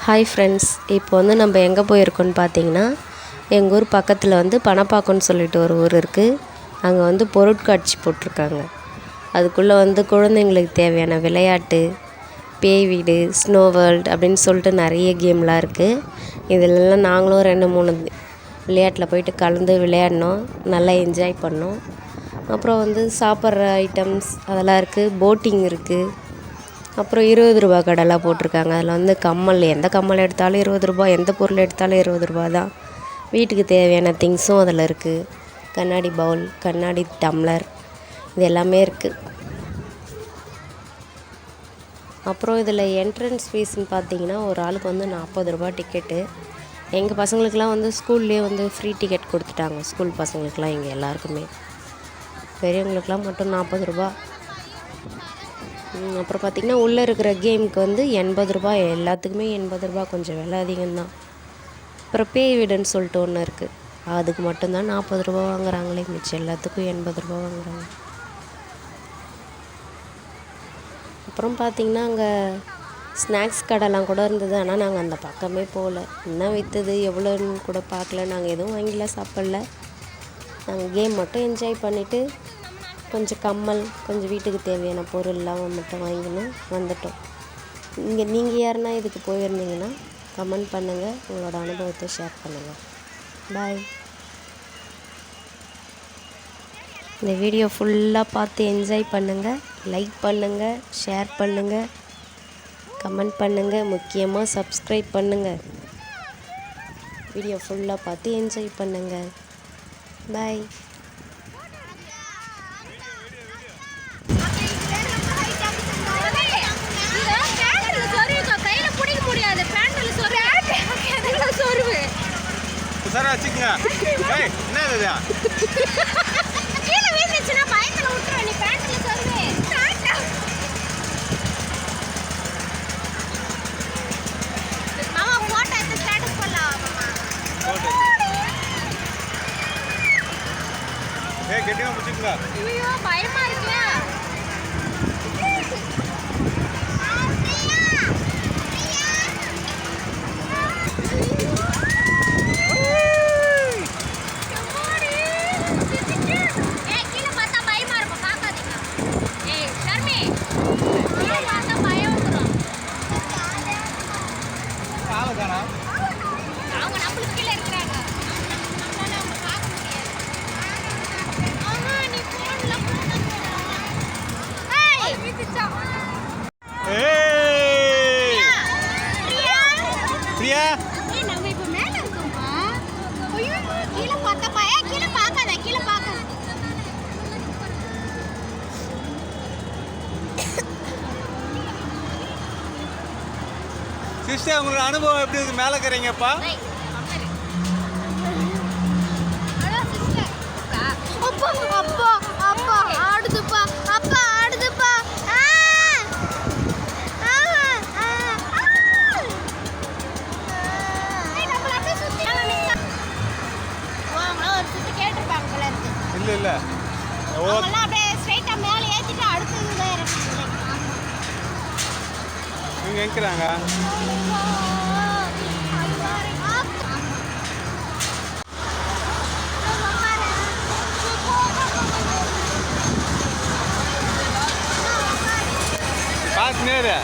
Hi friends, இப்போ வந்து நம்ம எங்கே போயிருக்கோன்னு பார்த்தீங்கன்னா, எங்கள் ஊர் பக்கத்தில் வந்து பணப்பாக்கம்னு சொல்லிட்டு ஒரு ஊர் இருக்குது. அங்கே வந்து பொருட்காட்சி போட்டிருக்காங்க. அதுக்குள்ளே வந்து குழந்தைங்களுக்கு தேவையான விளையாட்டு, பேய் வீடு, ஸ்னோ வேர்ல்டு அப்படின்னு சொல்லிட்டு நிறைய கேம்லாம் இருக்குது. இதிலெல்லாம் நாங்களும் 2-3 விளையாட்டில் போயிட்டு கலந்து விளையாடினோம். நல்லா என்ஜாய் பண்ணோம். அப்புறம் வந்து சாப்பிட்ற ஐட்டம்ஸ் அதெல்லாம் இருக்குது. போட்டிங் இருக்குது. அப்புறம் 20 ரூபா கடைலாம் போட்டிருக்காங்க. அதில் வந்து கம்மல், எந்த கம்மல் எடுத்தாலும் 20 ரூபா, எந்த பொருள் எடுத்தாலும் 20 ரூபா தான். வீட்டுக்கு தேவையான திங்ஸும் அதில் இருக்குது. கண்ணாடி பவுல், கண்ணாடி டம்ளர், இது எல்லாமே இருக்குது. அப்புறம் இதில் என்ட்ரன்ஸ் ஃபீஸ்ன்னு பார்த்தீங்கன்னா ஒரு ஆளுக்கு வந்து 40 ரூபா டிக்கெட்டு. எங்கள் பசங்களுக்கெலாம் வந்து ஸ்கூல்லேயே வந்து ஃப்ரீ டிக்கெட் கொடுத்துட்டாங்க. ஸ்கூல் பசங்களுக்கெலாம் இங்கே எல்லாருக்குமே. பெரியவங்களுக்கெலாம் மட்டும் 40 ரூபா. அப்புறம் பார்த்திங்கன்னா உள்ளே இருக்கிற கேமுக்கு வந்து 80 ரூபா. எல்லாத்துக்குமே 80 ரூபா, கொஞ்சம் விலை அதிகம்தான். அப்புறம் பேய் வீடுன்னு சொல்லிட்டு ஒன்று இருக்குது. அதுக்கு மட்டும்தான் 40 ரூபா வாங்குறாங்களே, மிச்சம் எல்லாத்துக்கும் 80 ரூபா வாங்குறாங்க. அப்புறம் பார்த்திங்கன்னா அங்கே ஸ்நாக்ஸ் கடைலாம் கூட இருந்தது. ஆனால் நாங்கள் அந்த பக்கமே போகல. என்ன விற்றுது எவ்வளோன்னு கூட பார்க்கல. நாங்கள் எதுவும் வாங்கிலாம் சாப்பிடல. நாங்கள் கேம் மட்டும் என்ஜாய் பண்ணிவிட்டு கொஞ்சம் கம்மல், கொஞ்சம் வீட்டுக்கு தேவையான பொருள்லாம் மட்டும் வாங்கின்னு வந்துட்டோம். நீங்கள் யாருன்னா இதுக்கு போயிருந்தீங்கன்னா கமெண்ட் பண்ணுங்கள், உங்களோட அனுபவத்தை ஷேர் பண்ணுங்கள். பாய். இந்த வீடியோ ஃபுல்லாக பார்த்து என்ஜாய் பண்ணுங்கள். லைக் பண்ணுங்கள், ஷேர் பண்ணுங்கள், கமெண்ட் பண்ணுங்கள், முக்கியமாக சப்ஸ்கிரைப் பண்ணுங்கள். வீடியோ ஃபுல்லாக பார்த்து என்ஜாய் பண்ணுங்கள். பாய். சார் வச்சுக்கங்க. ஏய் என்ன இது? கீழ விழுந்துச்சுனா பயத்துல விட்டுற நீ பேண்ட்ல சொருவே. மாமா போட்டோ எடுத்து ஸ்டேட்டஸ் போடலாம் மாமா. ஏய் கெட்டியா பிடிச்சுங்க. ஐயோ பயமா இருக்கு. அவங்க நம்மளுக்கு கீழே இருக்கிறாங்க. நம்மளால அவங்க பார்க்க முடியாது. ஆமா நீ போன்ல ஏய் விட்டுச்சா. ஏய் பிரியா பிரியா, ஏய் நம்ம இப்ப மேல இருக்கோம்பா. ஐயோ கீழே பார்த்தப்பா. ஏய் கீழே பார்க்காத, கீழே பார்க்காத. சிஸ்டர் உங்களோட அனுபவம் எப்படி இருக்கு? மேலே இருக்கிறீங்கப்பா. அப்பா அப்பா அப்பா ஆடுதுப்பா. அப்பா ஆடுதுப்பா. ஒரு சுத்தி கேட்டிருப்பாங்க போல இருக்கு. இல்ல இல்ல அவங்கெல்லாம் அப்படியே ஸ்ட்ரைட்டா மேல ஏத்திட்டு அடுத்து இங்க இறக்குறாங்க. இவங்க எங்கிறாங்க? பாத்து நேரு